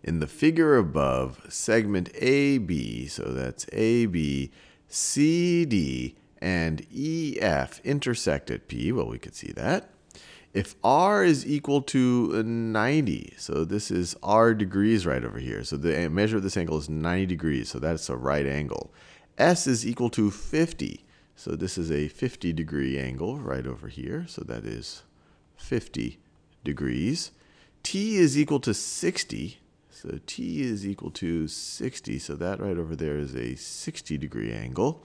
in the figure above, segment AB, so that's AB, CD, and EF intersect at P. Well, we could see that. If R is equal to 90, so this is R degrees right over here. So the measure of this angle is 90 degrees, so that's a right angle. S is equal to 50, so this is a 50-degree angle right over here, so that is 50 degrees. T is equal to 60, so T is equal to 60, so that right over there is a 60-degree angle.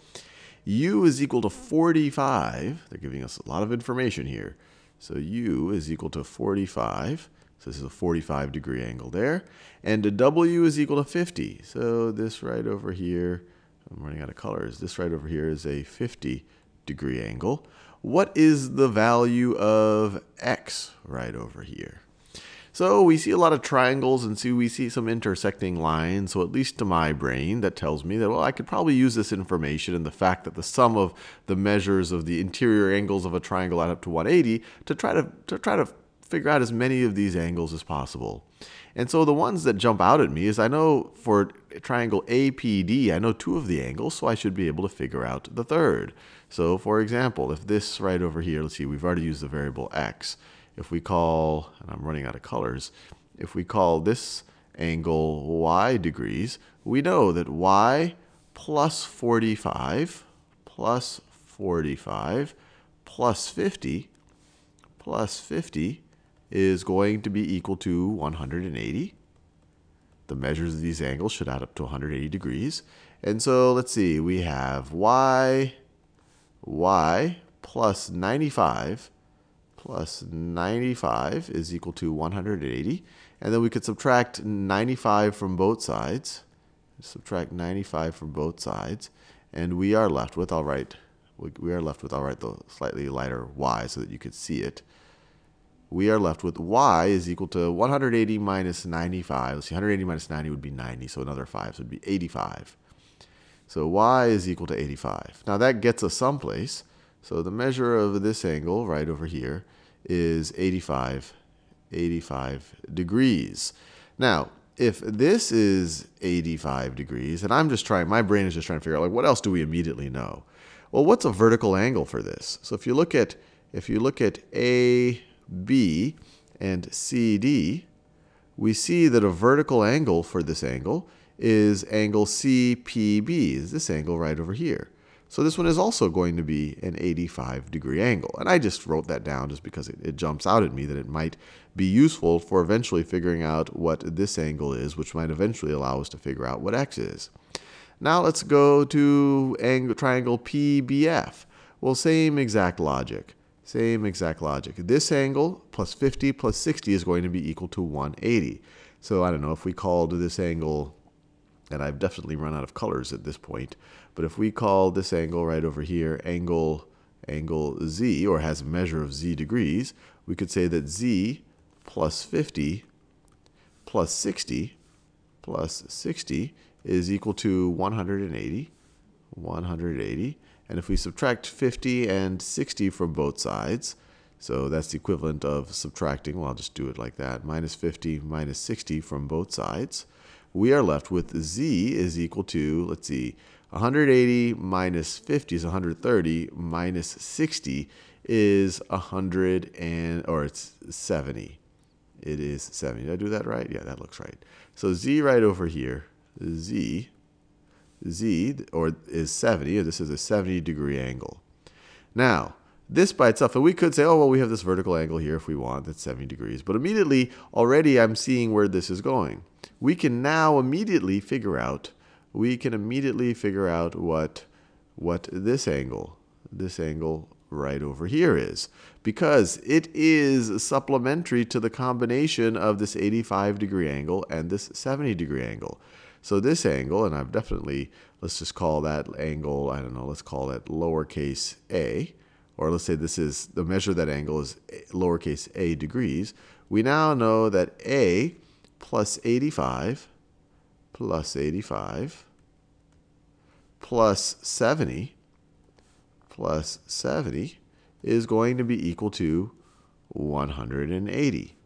U is equal to 45. They're giving us a lot of information here. So U is equal to 45. So this is a 45-degree angle there. And W is equal to 50. So this right over here, I'm running out of colors. This right over here is a 50-degree angle. What is the value of X right over here? So we see a lot of triangles and we see some intersecting lines. So at least to my brain, that tells me that, well, I could probably use this information and the fact that the sum of the measures of the interior angles of a triangle add up to 180 to try to figure out as many of these angles as possible. And so the ones that jump out at me is I know for triangle APD, I know 2 of the angles, so I should be able to figure out the third. So for example, if this right over here, let's see, we've already used the variable x. If we call, and I'm running out of colors, if we call this angle y degrees, we know that y plus 45 plus 50 plus 50 is going to be equal to 180. The measures of these angles should add up to 180 degrees. And so let's see, we have y plus 95 is equal to 180. And then we could subtract 95 from both sides. Subtract 95 from both sides. And we are left with, I'll write the slightly lighter y so that you could see it. We are left with y is equal to 180 minus 95. Let's see, 180 minus 90 would be 90, so another 5, so it would be 85. So y is equal to 85. Now that gets us someplace. So the measure of this angle right over here is 85 degrees. Now, if this is 85 degrees, and my brain is just trying to figure out, like, what else do we immediately know? Well, what's a vertical angle for this? So if you look at A, B, and CD, we see that a vertical angle for this angle is angle CPB, is this angle right over here. So this one is also going to be an 85-degree angle. And I just wrote that down just because it jumps out at me that it might be useful for eventually figuring out what this angle is, which might eventually allow us to figure out what x is. Now let's go to triangle PBF. Well, same exact logic. This angle plus 50 plus 60 is going to be equal to 180. So I don't know if we called this angle, and I've definitely run out of colors at this point, but if we call this angle right over here angle z, or has a measure of z degrees, we could say that z plus 50 plus 60 is equal to 180. And if we subtract 50 and 60 from both sides, so that's the equivalent of subtracting, well, I'll just do it like that, minus 50 minus 60 from both sides, we are left with z is equal to, let's see, 180 minus 50 is 130, minus 60 is 70. It is 70. Did I do that right? Yeah, that looks right. So z right over here, z is 70, or this is a 70-degree angle. Now, this by itself, and we could say, oh, well, we have this vertical angle here if we want, that's 70 degrees. But immediately, already I'm seeing where this is going. We can now immediately figure out, what this angle right over here is, because it is supplementary to the combination of this 85-degree angle and this 70-degree angle. So this angle, and I've definitely, let's just call that angle, I don't know, let's call it lowercase a, or let's say this is, the measure of that angle is lowercase a degrees. We now know that a plus 85 plus 70 is going to be equal to 180.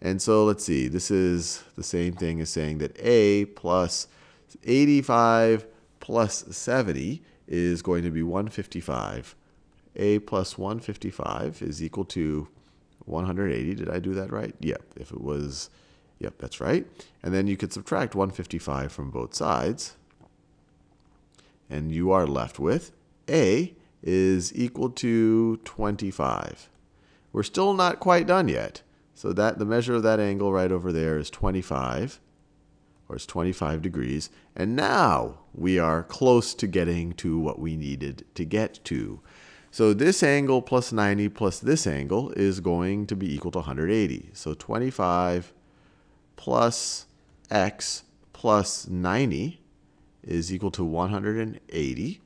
And so let's see, this is the same thing as saying that a plus 85 plus 70 is going to be 155. A plus 155 is equal to 180. Did I do that right? Yep. If it was, yep, that's right. And then you could subtract 155 from both sides. And you are left with A is equal to 25. We're still not quite done yet. So that the measure of that angle right over there is 25, or it's 25 degrees. And now we are close to getting to what we needed to get to. So this angle plus 90 plus this angle is going to be equal to 180. So 25 plus x plus 90 is equal to 180.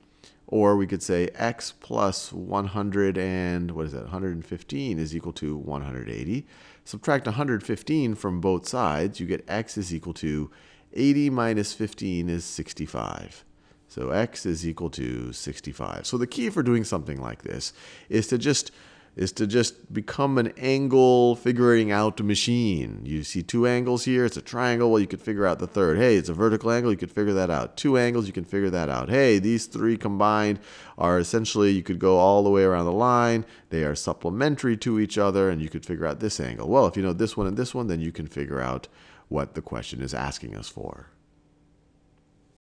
Or we could say x plus 115 is equal to 180. Subtract 115 from both sides, you get x is equal to 80 minus 15 is 65. So x is equal to 65. So the key for doing something like this is to just become an angle figuring out machine. You see two angles here, it's a triangle, well, you could figure out the third. Hey, it's a vertical angle, you could figure that out. Two angles, you can figure that out. Hey, these three combined are essentially, you could go all the way around the line. They are supplementary to each other, and you could figure out this angle. Well, if you know this one and this one, then you can figure out what the question is asking us for.